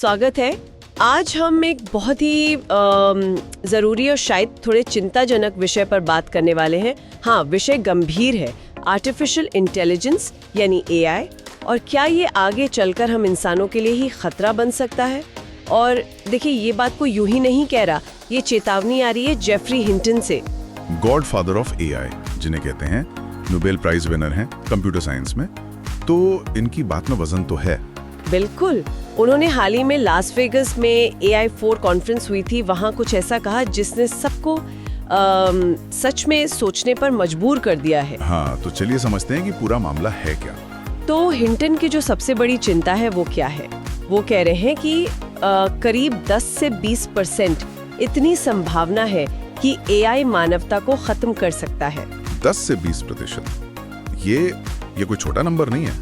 स्वागत है। आज हम एक बहुत ही ज़रूरी और शायद थोड़े चिंताजनक विषय पर बात करने वाले हैं। हाँ, विषय गंभीर है, आर्टिफिशियल इंटेलिजेंस यानी एआई, और क्या ये आगे चलकर हम इंसानों के लिए ही खतरा बन सकता है। और देखिए, ये बात को यूं ही नहीं कह रहा, ये चेतावनी आ रही है जेफरी हिंटन से। गॉडफादर ऑफ एआई जिन्हें कहते हैं, नोबेल प्राइज विनर हैं कंप्यूटर साइंस में, तो इनकी बात में वजन तो है। बिल्कुल, उन्होंने हाल ही में लास वेगस में AI4 कॉन्फ्रेंस हुई थी, वहाँ कुछ ऐसा कहा जिसने सबको सच में सोचने पर मजबूर कर दिया है। हाँ, तो चलिए समझते हैं कि पूरा मामला है क्या। तो हिंटन की जो सबसे बड़ी चिंता है वो क्या है? वो कह रहे हैं कि करीब 10 से 20% इतनी संभावना है कि AI मानवता को खत्म कर सकता है। 10 से 20%, ये कोई छोटा नंबर नहीं है,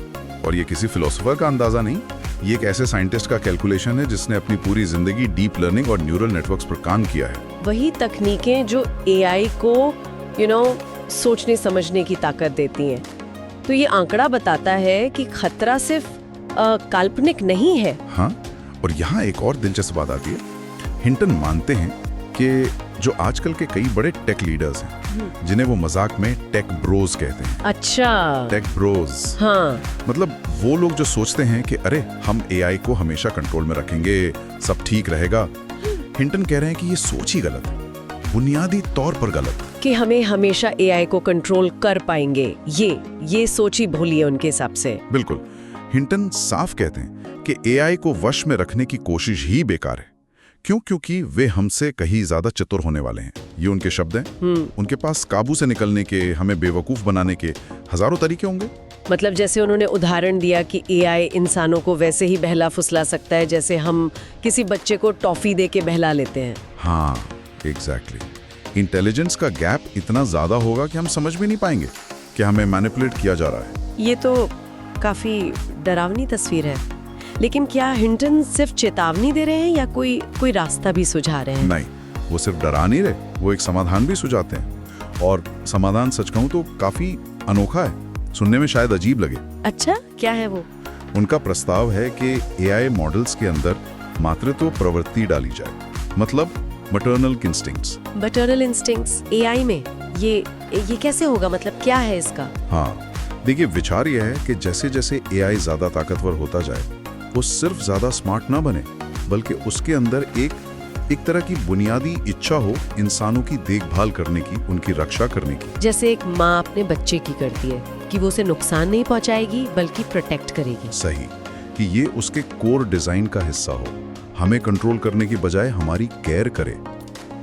और ये किसी फिलोसोफर का अंदाजा नहीं, ये एक ऐसे साइंटिस्ट का कैलकुलेशन है जिसने अपनी पूरी जिंदगी डीप लर्निंग और न्यूरल नेटवर्क्स पर काम किया है। वही तकनीकें जो AI को सोचने समझने की ताकत देती हैं। तो ये आंकड़ा बताता है कि खतरा सिर्फ काल्पनिक नहीं है। हाँ, और यहाँ एक और दिलचस्प बात आती है। हिंटन मानते हैं कि जो आजकल के कई बड़े टेक लीडर्स हैं, जिन्हें वो मजाक में टेक ब्रोज कहते हैं। अच्छा, टेक ब्रोज। हाँ, मतलब वो लोग जो सोचते हैं कि अरे हम एआई को हमेशा कंट्रोल में रखेंगे, सब ठीक रहेगा। हिंटन कह रहे हैं कि ये सोच ही गलत है, बुनियादी तौर पर गलत, कि हमें हमेशा एआई को कंट्रोल कर पाएंगे, ये सोच ही भूली है उनके हिसाब से। बिल्कुल, हिंटन साफ कहते हैं कि एआई को वश में रखने की कोशिश ही बेकार है। क्यों? क्योंकि वे हमसे कहीं ज्यादा चतुर होने वाले हैं। ये उनके शब्द हैं। उनके पास काबू से निकलने के, हमें बेवकूफ बनाने के हजारों तरीके होंगे। मतलब जैसे उन्होंने उदाहरण दिया कि एआई इंसानों को वैसे ही बहला फुसला सकता है जैसे हम किसी बच्चे को टॉफी दे के बहला लेते हैं। हाँ, एग्जैक्टली। इंटेलिजेंस का गैप इतना ज्यादा होगा कि हम समझ भी नहीं पाएंगे कि हमें मैनिपुलेट किया जा रहा है। ये तो काफी डरावनी तस्वीर है। लेकिन क्या हिंटन सिर्फ चेतावनी दे रहे हैं या कोई रास्ता भी सुझा रहे हैं? नहीं, वो सिर्फ डरा नहीं रहे, वो एक समाधान भी सुझाते हैं। और समाधान सच कहूं तो काफी अनोखा है, सुनने में शायद अजीब लगे। अच्छा, क्या है वो? उनका प्रस्ताव है कि एआई मॉडल्स के अंदर मातृत्व प्रवृत्ति डाली जाए, मतलब maternal instincts. Maternal instincts AI में? ये कैसे होगा, मतलब क्या है इसका? हाँ, देखिए, विचार यह है कि जैसे जैसे एआई ज्यादा ताकतवर होता जाए, वो सिर्फ ज्यादा स्मार्ट ना बने, बल्कि उसके अंदर एक तरह की बुनियादी इच्छा हो इंसानों की देखभाल करने की, उनकी रक्षा करने की। जैसे एक माँ अपने बच्चे की करती है कि वो उसे नुकसान नहीं पहुंचाएगी बल्कि प्रोटेक्ट करेगी। सही, कि ये उसके कोर डिजाइन का हिस्सा हो, हमें कंट्रोल करने की बजाय हमारी केयर करे।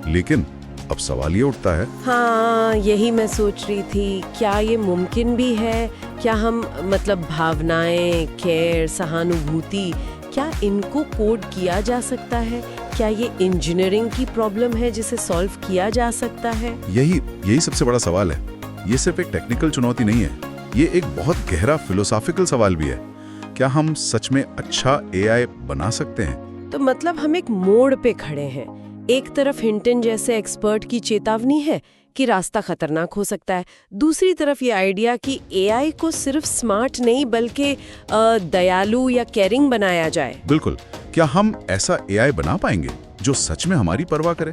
लेकिन अब सवाल ये उठता है। हाँ, यही मैं सोच रही थी, क्या ये मुमकिन भी है? क्या हम भावनाएं, केयर, सहानुभूति, क्या इनको कोड किया जा सकता है? क्या ये इंजीनियरिंग की प्रॉब्लम है जिसे सॉल्व किया जा सकता है? यही सबसे बड़ा सवाल है। ये सिर्फ एक टेक्निकल चुनौती नहीं है, ये एक बहुत गहरा फिलोसॉफिकल सवाल भी है। क्या हम सच में अच्छा एआई बना सकते हैं? तो मतलब हम एक मोड़ पे खड़े हैं। एक तरफ हिंटन जैसे एक्सपर्ट की चेतावनी है कि रास्ता खतरनाक हो सकता है, दूसरी तरफ ये आइडिया कि एआई को सिर्फ स्मार्ट नहीं बल्कि दयालु या केयरिंग बनाया जाए। बिल्कुल, क्या हम ऐसा एआई बना पाएंगे जो सच में हमारी परवाह करे,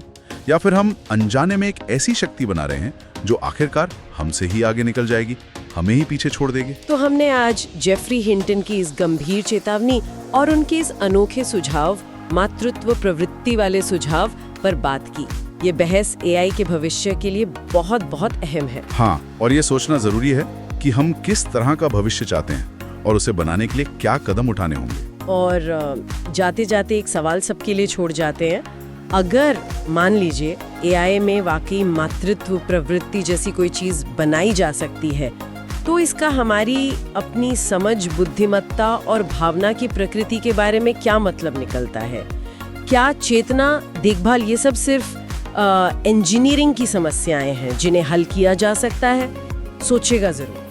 या फिर हम अनजाने में एक ऐसी शक्ति बना रहे हैं जो आखिरकार हमसे ही आगे निकल जाएगी, हमें ही पीछे छोड़ देगी? तो हमने आज जेफरी हिंटन की इस गंभीर चेतावनी और उनके इस अनोखे सुझाव, मातृत्व प्रवृत्ति वाले सुझाव पर बात की। ये बहस एआई के भविष्य के लिए बहुत बहुत अहम है। हाँ, और ये सोचना जरूरी है कि हम किस तरह का भविष्य चाहते हैं और उसे बनाने के लिए क्या कदम उठाने होंगे। और जाते जाते एक सवाल सबके लिए छोड़ जाते हैं। अगर मान लीजिए एआई में वाकई मातृत्व प्रवृत्ति जैसी कोई चीज बनाई जा सकती है, तो इसका हमारी अपनी समझ, बुद्धिमत्ता और भावना की प्रकृति के बारे में क्या मतलब निकलता है? क्या चेतना, देखभाल, ये सब सिर्फ इंजीनियरिंग की समस्याएं हैं जिन्हें हल किया जा सकता है? सोचिएगा जरूर।